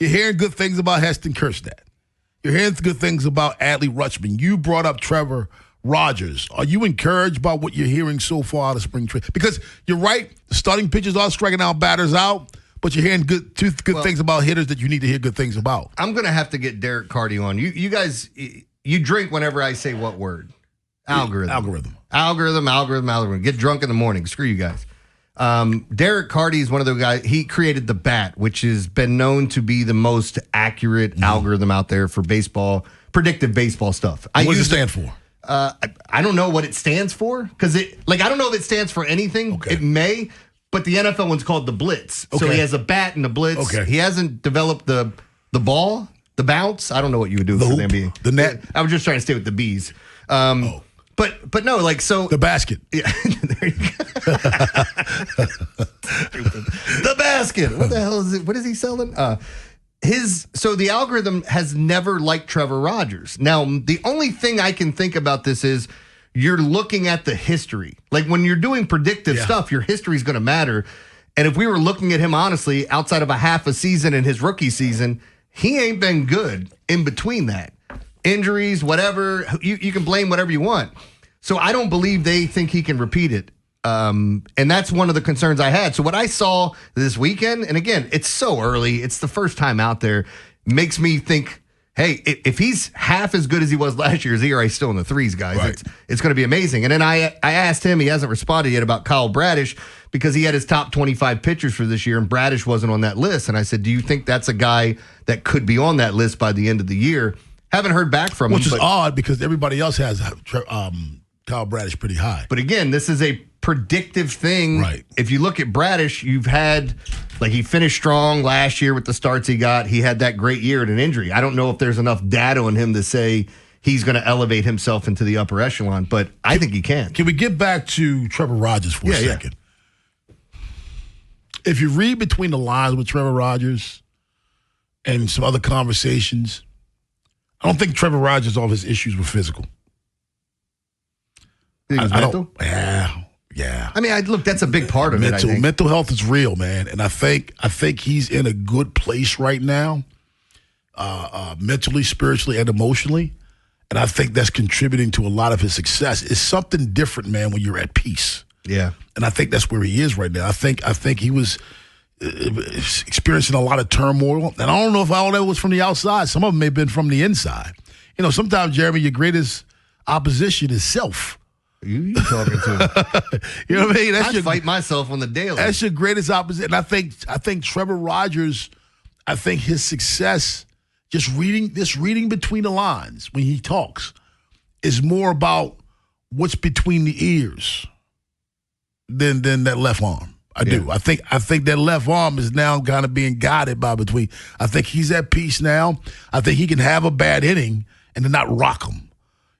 You're hearing good things about Heston Kjerstad. You're hearing good things about Adley Rutschman. You brought up Trevor Rogers. Are you encouraged by what you're hearing so far out of spring training? Because you're right, the starting pitchers are striking out batters out, but you're hearing good things about hitters that you need to hear good things about. I'm going to have to get Derek Carty on. You guys, you drink whenever I say what word? Algorithm. Get drunk in the morning. Screw you guys. Derek Carty is one of the guys. He created the bat, which has been known to be the most accurate algorithm out there for baseball, predictive baseball stuff. What does it stand for? I don't know what it stands for because I don't know if it stands for anything. Okay. It may, but the NFL one's called the blitz. Okay. So he has a bat and a blitz. Okay. He hasn't developed the ball, the bounce. I don't know what you would do for the NBA. The net. I was just trying to stay with the bees. But no, so the basket. Yeah, there you go. The basket. What the hell is it? What is he selling? So the algorithm has never liked Trevor Rogers. Now, the only thing I can think about this is you're looking at the history. Like when you're doing predictive stuff, your history is going to matter. And if we were looking at him honestly, outside of a half a season in his rookie season, he ain't been good in between that. Injuries, whatever, you can blame whatever you want. So I don't believe they think he can repeat it. And that's one of the concerns I had. So what I saw this weekend, and again, it's so early, it's the first time out there, makes me think, hey, if he's half as good as he was last year, is he still in the threes, guys? Right. It's going to be amazing. And then I asked him, he hasn't responded yet, about Kyle Bradish, because he had his top 25 pitchers for this year, and Bradish wasn't on that list. And I said, do you think that's a guy that could be on that list by the end of the year? Haven't heard back from him. Which is odd because everybody else has Kyle Bradish pretty high. But again, this is a predictive thing. Right. If you look at Bradish, you've had, he finished strong last year with the starts he got. He had that great year at an injury. I don't know if there's enough data on him to say he's going to elevate himself into the upper echelon, but I think he can. Can we get back to Trevor Rogers for a second? Yeah. If you read between the lines with Trevor Rogers and some other conversations, I don't think Trevor Rogers, all of his issues were physical. Mental? Yeah. I mean, look, that's a big part of it, I think. Mental health is real, man. And I think he's in a good place right now, mentally, spiritually, and emotionally. And I think that's contributing to a lot of his success. It's something different, man, when you're at peace. Yeah. And I think that's where he is right now. I think he was experiencing a lot of turmoil. And I don't know if all that was from the outside. Some of them may have been from the inside. Sometimes, Jeremy, your greatest opposition is self. You talking to? You know what I mean? I fight myself on the daily. That's your greatest opposition. And I think Trevor Rogers, his success, just reading between the lines when he talks, is more about what's between the ears than that left arm. I do. I think that left arm is now kind of being guided by between. I think he's at peace now. I think he can have a bad inning and then not rock him.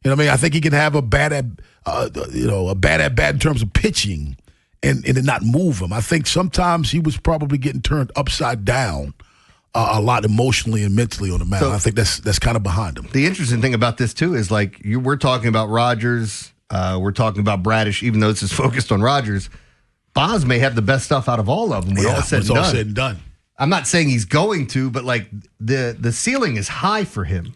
You know what I mean? I think he can have a bad at bat in terms of pitching and then not move him. I think sometimes he was probably getting turned upside down a lot emotionally and mentally on the mound. So, I think that's kind of behind him. The interesting thing about this too is we're talking about Rogers, we're talking about Bradish, even though this is focused on Rogers. Baz may have the best stuff out of all of them. All said and done. I'm not saying he's going to, but the ceiling is high for him.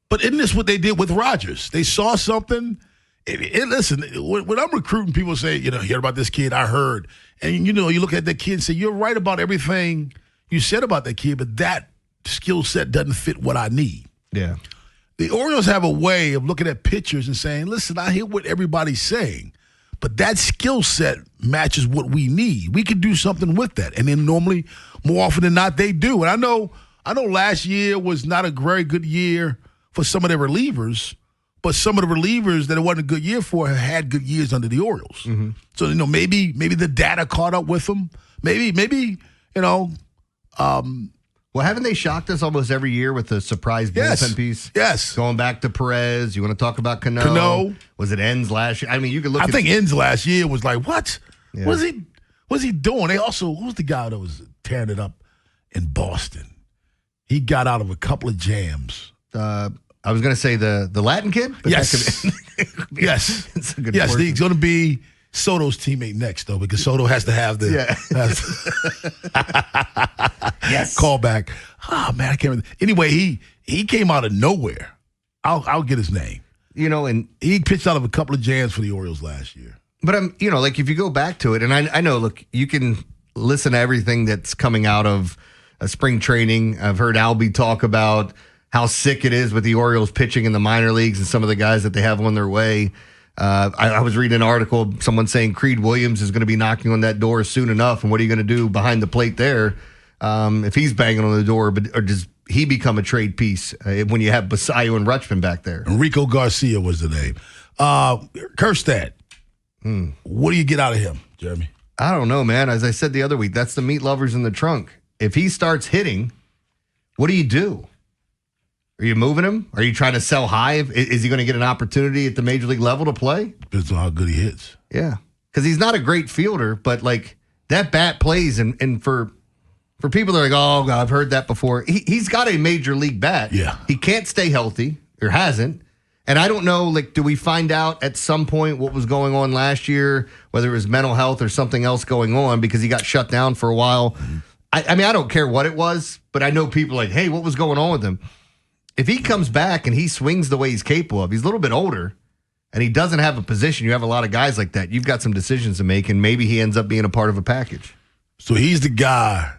But isn't this what they did with Rogers? They saw something. Listen, when I'm recruiting, people say, hear about this kid, I heard. And, you look at that kid and say, you're right about everything you said about that kid, but that skill set doesn't fit what I need. Yeah. The Orioles have a way of looking at pitchers and saying, listen, I hear what everybody's saying, but that skill set matches what we need. We could do something with that. And then normally, more often than not, they do. And I know last year was not a very good year for some of their relievers, but some of the relievers that it wasn't a good year for have had good years under the Orioles. Mm-hmm. So, maybe the data caught up with them. Maybe. Well, haven't they shocked us almost every year with the surprise bullpen piece? Yes. Going back to Perez, you want to talk about Cano? Was it Ends last year? I mean, you could look I think Ends last year was like, what? Yeah. What was he doing? They also, who's the guy that was tearing it up in Boston? He got out of a couple of jams. I was going to say the Latin kid? Yes. Yes. It's a good yes, he's going to be Soto's teammate next, though, because Soto has to have the yes callback. Oh, man, I can't remember. Anyway, he came out of nowhere. I'll get his name. And he pitched out of a couple of jams for the Orioles last year. But like if you go back to it, and I know, look, you can listen to everything that's coming out of spring training. I've heard Albie talk about how sick it is with the Orioles pitching in the minor leagues and some of the guys that they have on their way. I was reading an article, someone saying Creed Willems is going to be knocking on that door soon enough, and what are you going to do behind the plate there if he's banging on the door, or does he become a trade piece when you have Basallo and Rutschman back there? Enrico Garcia was the name. Kjerstad. What do you get out of him, Jeremy? I don't know, man. As I said the other week, that's the meat lovers in the trunk. If he starts hitting, what do you do? Are you moving him? Are you trying to sell high? Is he going to get an opportunity at the major league level to play? Depends on how good he hits. Yeah. Because he's not a great fielder, but like that bat plays. And for people that are like, oh, God, I've heard that before. He's got a major league bat. Yeah. He can't stay healthy or hasn't. And I don't know, like, do we find out at some point what was going on last year, whether it was mental health or something else going on because he got shut down for a while? Mm-hmm. I mean, I don't care what it was, but I know people like, hey, what was going on with him? If he comes back and he swings the way he's capable of, he's a little bit older, and he doesn't have a position. You have a lot of guys like that. You've got some decisions to make, and maybe he ends up being a part of a package. So he's the guy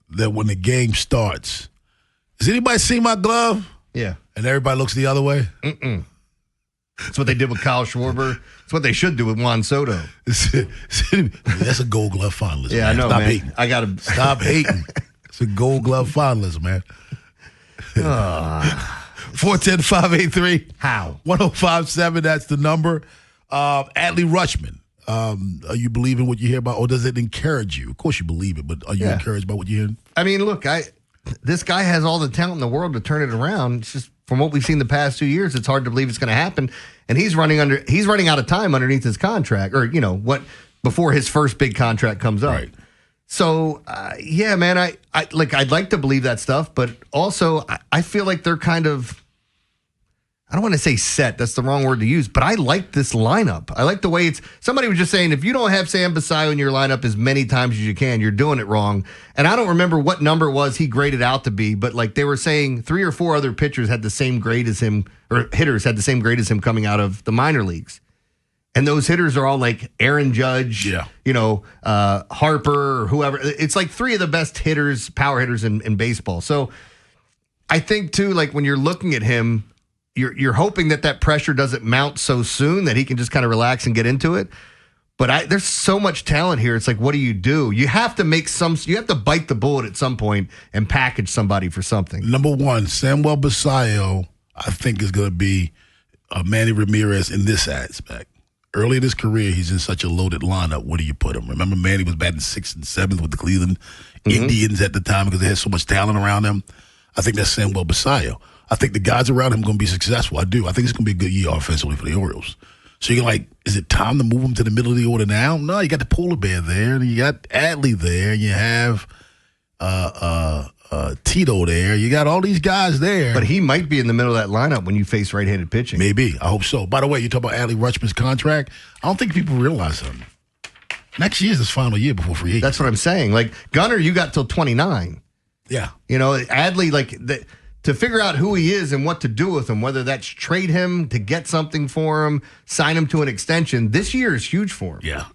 that when the game starts, does anybody see my glove? Yeah. And everybody looks the other way? Mm-mm. That's what they did with Kyle Schwarber. That's what they should do with Juan Soto. That's a Gold Glove finalist. Yeah, man. I know, Stop man. hating. I got to stop hating. It's a Gold Glove finalist, man. 410-583. How? 1057, that's the number. Adley Rutschman. Are you believing what you hear about, or does it encourage you? Of course you believe it, but are you encouraged by what you hear? I mean, look, this guy has all the talent in the world to turn it around. It's just from what we've seen the past 2 years, it's hard to believe it's going to happen. And he's running out of time underneath his contract, or before his first big contract comes up. Right. So yeah, man, I'd like to believe that stuff, but also I feel like they're kind of, I don't want to say set, that's the wrong word to use, but I like this lineup. I like the way somebody was just saying, if you don't have Sam Basallo in your lineup as many times as you can, you're doing it wrong. And I don't remember what number it was he graded out to be, but like they were saying 3 or 4 other pitchers had the same grade as him, or hitters had the same grade as him coming out of the minor leagues. And those hitters are all like Aaron Judge, Harper, or whoever. It's like 3 of the best hitters, power hitters in baseball. So I think too, like when you're looking at him, you're hoping that pressure doesn't mount so soon that he can just kind of relax and get into it. But there's so much talent here. It's like, what do? You have to you have to bite the bullet at some point and package somebody for something. Number one, Samuel Basallo, I think, is going to be Manny Ramirez in this aspect. Early in his career, he's in such a loaded lineup. Where do you put him? Remember, Manny was batting 6th and 7th with the Cleveland Indians at the time because they had so much talent around him. I think that's Samuel Basallo. I think the guys around him are going to be successful. I do. I think it's going to be a good year offensively for the Orioles. So you're like, is it time to move him to the middle of the order now? No, you got the polar bear there, and you got Adley there, and you have Tito there. You got all these guys there. But he might be in the middle of that lineup when you face right-handed pitching. Maybe. I hope so. By the way, you talk about Adley Rutschman's contract. I don't think people realize something. Next year's his final year before free agency. That's what I'm saying. Like, Gunnar, you got till 29. Yeah. Adley, to figure out who he is and what to do with him, whether that's trade him to get something for him, sign him to an extension, this year is huge for him. Yeah.